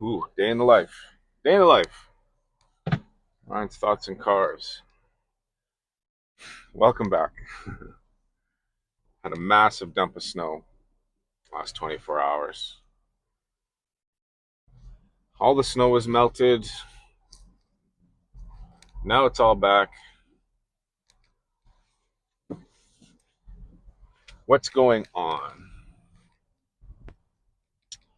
Ooh, day in the life. Day in the life. Ryan's thoughts and cars. Welcome back. Had a massive dump of snow last 24 hours. All the snow was melted. Now it's all back. What's going on?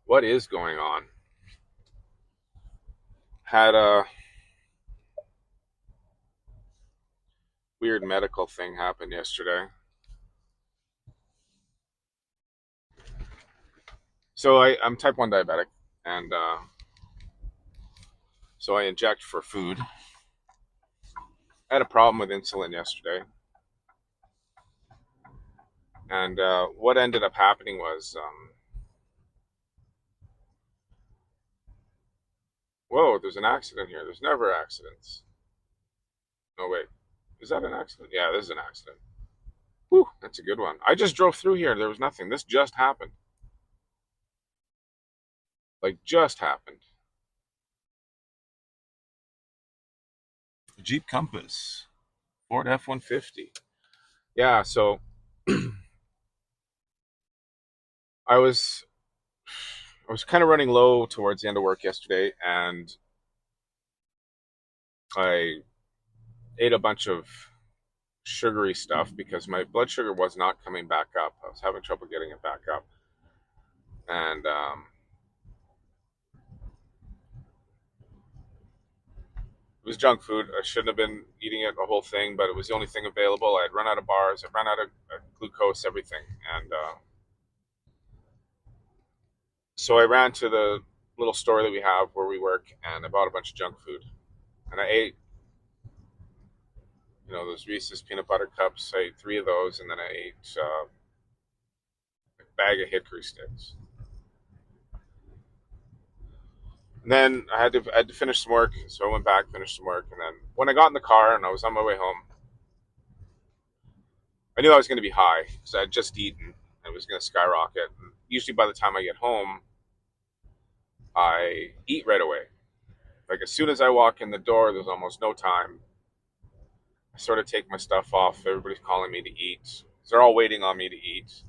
What is going on? Had a weird medical thing happen yesterday. So I'm type 1 diabetic, and so I inject for food. I had a problem with insulin yesterday, and what ended up happening was, whoa, there's an accident here. There's never accidents. No, wait. Is that an accident? Yeah, this is an accident. Whew, that's a good one. I just drove through here. There was nothing. This just happened. Like, just happened. Jeep Compass, Ford F-150. Yeah, so I was I was kind of running low towards the end of work yesterday, and I ate a bunch of sugary stuff because my blood sugar was not coming back up. I was having trouble getting it back up, and it was junk food. I shouldn't have been eating it the whole thing, but it was the only thing available. I had run out of bars. I ran out of glucose, everything, and so I ran to the little store that we have where we work, and I bought a bunch of junk food. And I ate, those Reese's peanut butter cups. I ate three of those, and then I ate a bag of hickory sticks. And then I had to finish some work, so I went back, finished some work, and then when I got in the car and I was on my way home, I knew I was going to be high because I had just eaten and it was going to skyrocket. And usually, by the time I get home, I eat right away. Like as soon as I walk in the door, there's almost no time. I sort of take my stuff off. Everybody's calling me to eat. They're all waiting on me to eat.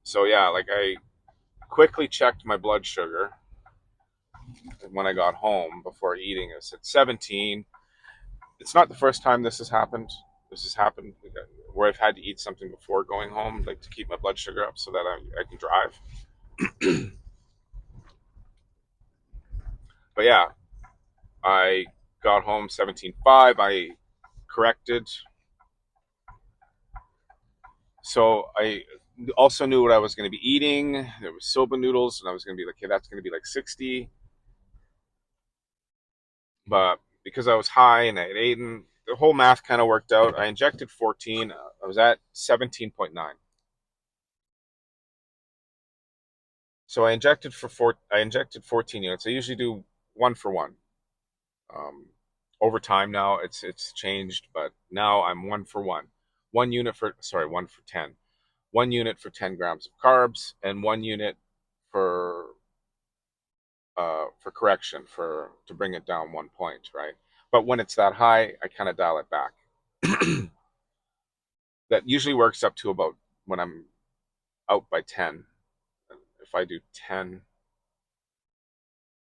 So yeah, like I quickly checked my blood sugar when I got home before eating. It was at 17. It's not the first time this has happened. This has happened where I've had to eat something before going home, like to keep my blood sugar up so that I can drive. But yeah, I got home 17.5. I corrected. So I also knew what I was going to be eating. There was soba noodles, and I was going to be like, okay, that's going to be like 60. But because I was high and I had eaten, the whole math kind of worked out. I injected 14. I was at 17.9. So I injected 14 units. I usually do one for one. Um, Over time now, it's changed, but now I'm one for one. One for 10. 1 unit for 10 grams of carbs, and 1 unit for correction to bring it down 1 point, right? But when it's that high, I kind of dial it back. That usually works up to about when I'm out by 10. If I do 10,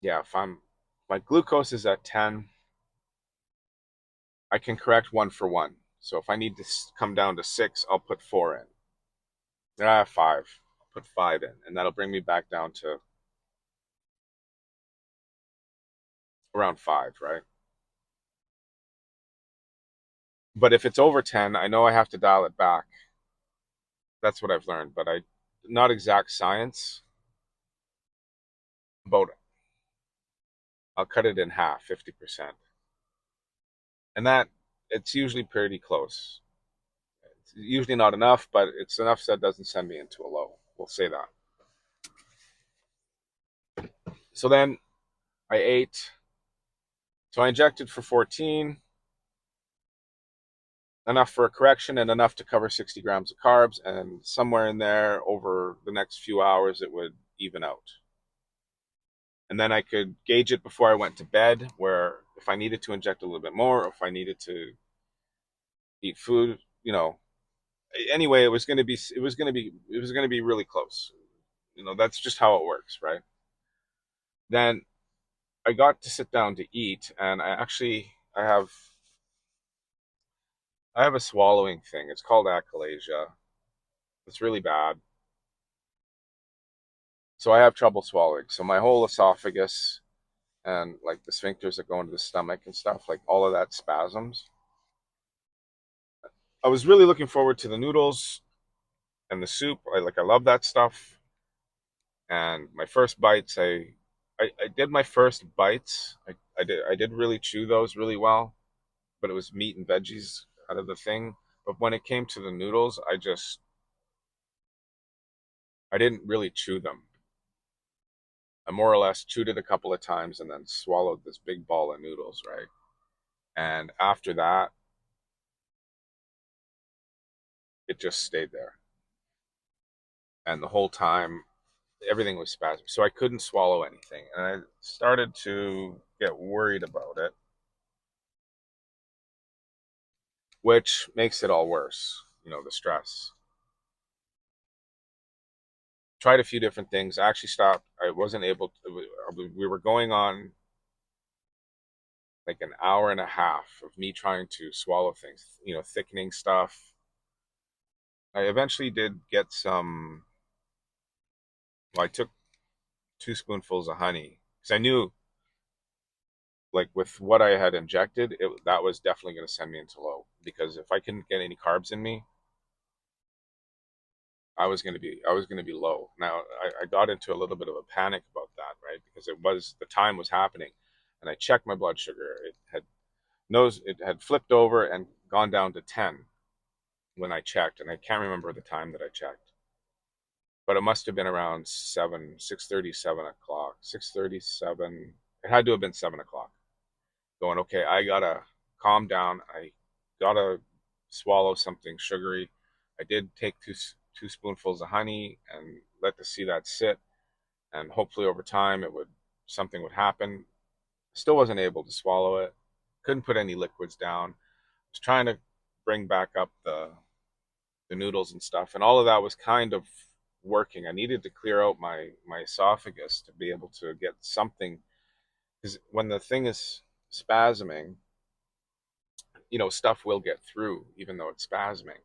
yeah, if I'm my glucose is at 10, I can correct one for one. So if I need to come down to 6, I'll put 4 in. 5. I'll put 5 in, and that'll bring me back down to around 5, right? But if it's over 10, I know I have to dial it back. That's what I've learned, but not exact science about it. I'll cut it in half, 50%. And that it's usually pretty close. It's usually not enough, but it's enough so it doesn't send me into a low. We'll say that. So then I ate. So I injected for 14. enough for a correction and enough to cover 60 grams of carbs. And somewhere in there, over the next few hours, it would even out. And then I could gauge it before I went to bed, where if I needed to inject a little bit more, or if I needed to eat food, anyway, it was going to be really close. That's just how it works, right? Then I got to sit down to eat, and I have a swallowing thing. It's called achalasia. It's really bad. So I have trouble swallowing. So my whole esophagus and like the sphincters that go into the stomach and stuff, like all of that spasms. I was really looking forward to the noodles and the soup. I love that stuff. And my first bites, I did my first bites. I did really chew those really well, but it was meat and veggies out of the thing. But when it came to the noodles, I didn't really chew them. I more or less chewed it a couple of times and then swallowed this big ball of noodles, right? And after that, it just stayed there. And the whole time, everything was spasming. So I couldn't swallow anything. And I started to get worried about it, which makes it all worse, the stress. Tried a few different things. I actually stopped. I wasn't able to, we were going on like an hour and a half of me trying to swallow things, thickening stuff. I eventually did get well, I took 2 spoonfuls of honey because I knew, like, with what I had injected, that was definitely going to send me into low. Because if I couldn't get any carbs in me, I was going to be low. Now I got into a little bit of a panic about that, right? Because the time was happening, and I checked my blood sugar. It had flipped over and gone down to 10 when I checked, and I can't remember the time that I checked, but it must have been around 6:30, 7 o'clock, 6:37. It had to have been 7 o'clock. Going, okay, I gotta calm down. I gotta swallow something sugary. I did take two spoonfuls of honey and let see that sit, and hopefully over time something would happen. Still wasn't able to swallow it. Couldn't put any liquids down. Was trying to bring back up the noodles and stuff, and all of that was kind of working. I needed to clear out my esophagus to be able to get something, because when the thing is spasming, stuff will get through, even though it's spasming,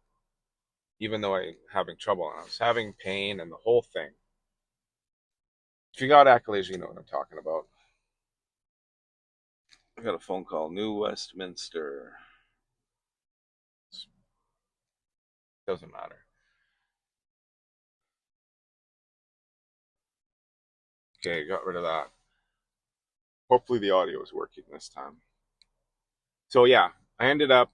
even though I'm having trouble. And I was having pain and the whole thing. If you got achalasia, you know what I'm talking about. I got a phone call. New Westminster. Doesn't matter. Okay, got rid of that. Hopefully the audio is working this time. So yeah, I ended up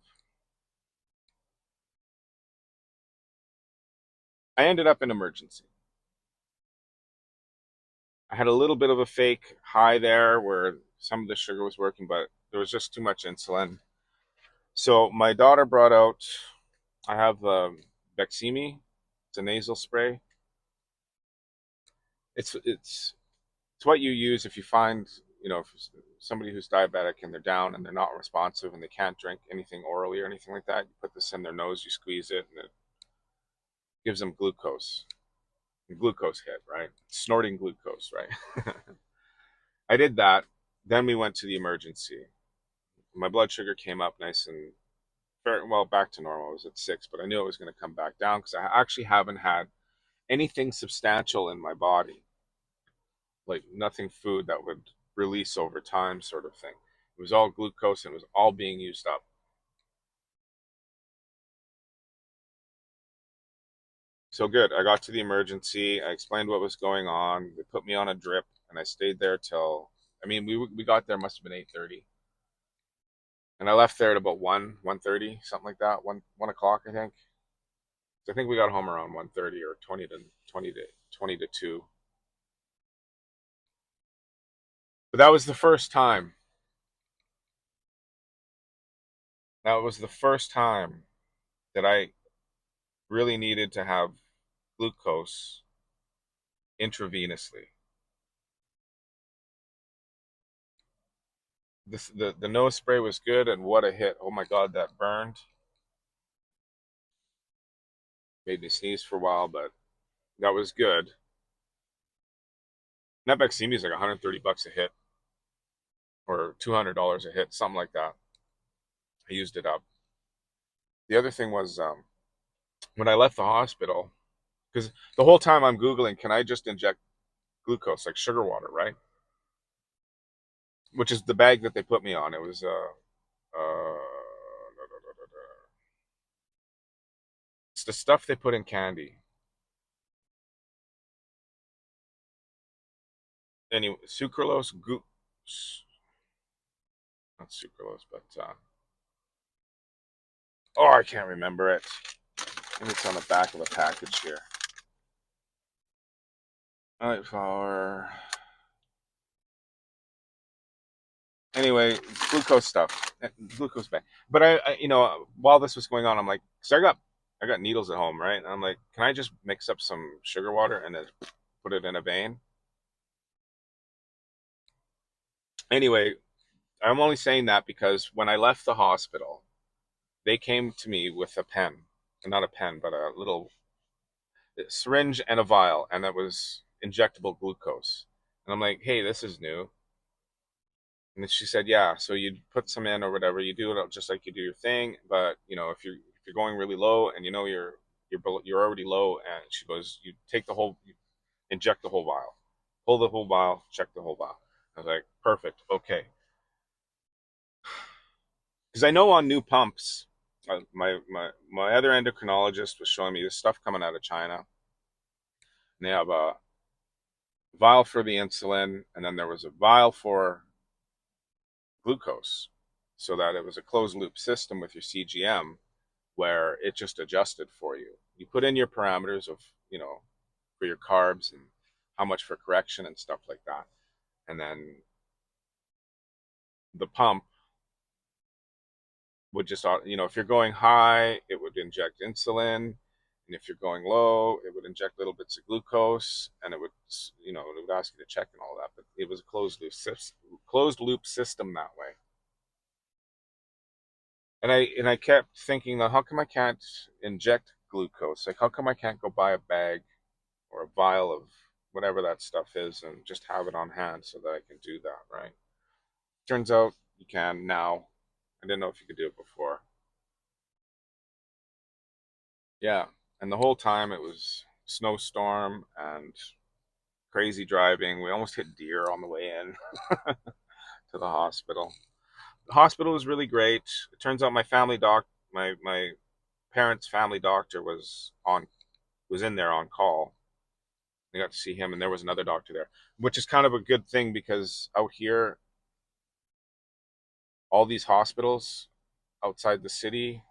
in emergency. I had a little bit of a fake high there where some of the sugar was working, but there was just too much insulin. So my daughter brought out, I have Beximi. It's a nasal spray. It's what you use if you find, if somebody who's diabetic and they're down and they're not responsive and they can't drink anything orally or anything like that. You put this in their nose, you squeeze it, and it gives them glucose hit, right? Snorting glucose, right? I did that. Then we went to the emergency. My blood sugar came up nice and very well back to normal. It was at 6, but I knew it was going to come back down because I actually haven't had anything substantial in my body, like nothing food that would release over time, sort of thing. It was all glucose and it was all being used up. So good. I got to the emergency. I explained what was going on. They put me on a drip, and I stayed there till. I mean, we got there must have been 8:30, and I left there at about 1:30, something like that. 1 o'clock, I think. So I think we got home around 1:30 or 20 to 2. But that was the first time. That was the first time that I really needed to have glucose intravenously. The nose spray was good, and what a hit. Oh my God, that burned. Made me sneeze for a while, but that was good. That Baqsimi is like 130 bucks a hit or $200 a hit, something like that. I used it up. The other thing was when I left the hospital, because the whole time I'm Googling, can I just inject glucose like sugar water, right? Which is the bag that they put me on. It was it's the stuff they put in candy. Anyway, sucralose, not sucralose, but oh, I can't remember it. Maybe it's on the back of the package here. Flour. Anyway, glucose stuff, glucose bag. But while this was going on, I'm like, so I got needles at home, right? And I'm like, can I just mix up some sugar water and then put it in a vein? Anyway, I'm only saying that because when I left the hospital, they came to me with a pen, not a pen, but a little syringe and a vial, and that was injectable glucose. And I'm like, hey, this is new. And then she said, yeah, so you put some in or whatever, you do it just like you do your thing, but if you're going really low and you're already low, and she goes, you inject the whole vial, pull the whole vial, check the whole vial. I was like, perfect, okay, because I know on new pumps, my other endocrinologist was showing me this stuff coming out of China. And they have a vial for the insulin, and then there was a vial for glucose, so that it was a closed loop system with your CGM where it just adjusted for you. You put in your parameters of, for your carbs and how much for correction and stuff like that. And then the pump would just, if you're going high, it would inject insulin. And if you're going low, it would inject little bits of glucose, and it would ask you to check and all that. But it was a closed loop system that way. And I kept thinking, how come I can't inject glucose? Like, how come I can't go buy a bag or a vial of whatever that stuff is and just have it on hand so that I can do that, right? Turns out you can now. I didn't know if you could do it before. Yeah, and the whole time it was snowstorm and crazy driving. We almost hit deer on the way in to the hospital. The hospital was really great. It turns out my parents' family doctor was in there on call. I got to see him, and there was another doctor there, which is kind of a good thing because out here, all these hospitals outside the city,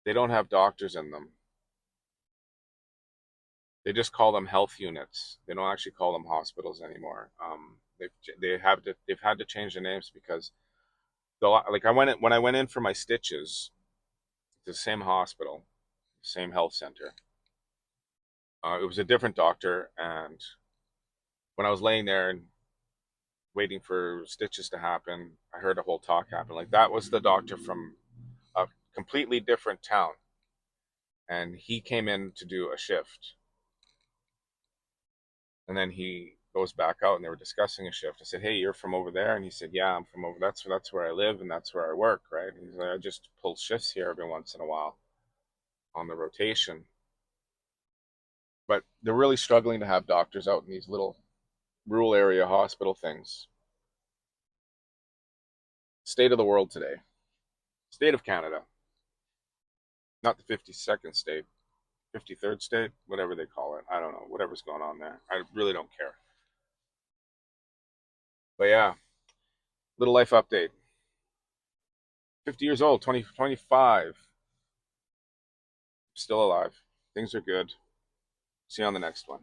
they don't have doctors in them. They just call them health units. They don't actually call them hospitals anymore. They've had to change the names because like when I went in for my stitches, the same hospital, same health center. It was a different doctor, and when I was laying there and waiting for stitches to happen, I heard a whole talk happen. Like that was the doctor from a completely different town, and he came in to do a shift, and then he goes back out, and they were discussing a shift. I said, "Hey, you're from over there?" And he said, "Yeah, I'm from over. That's where I live, and that's where I work, right?" And he's like, "I just pull shifts here every once in a while on the rotation." But they're really struggling to have doctors out in these little rural area hospital things. State of the world today. State of Canada, not the 52nd state, 53rd state, whatever they call it. I don't know, whatever's going on there. I really don't care. But yeah, little life update. 50 years old, 2025, still alive. Things are good. See you on the next one.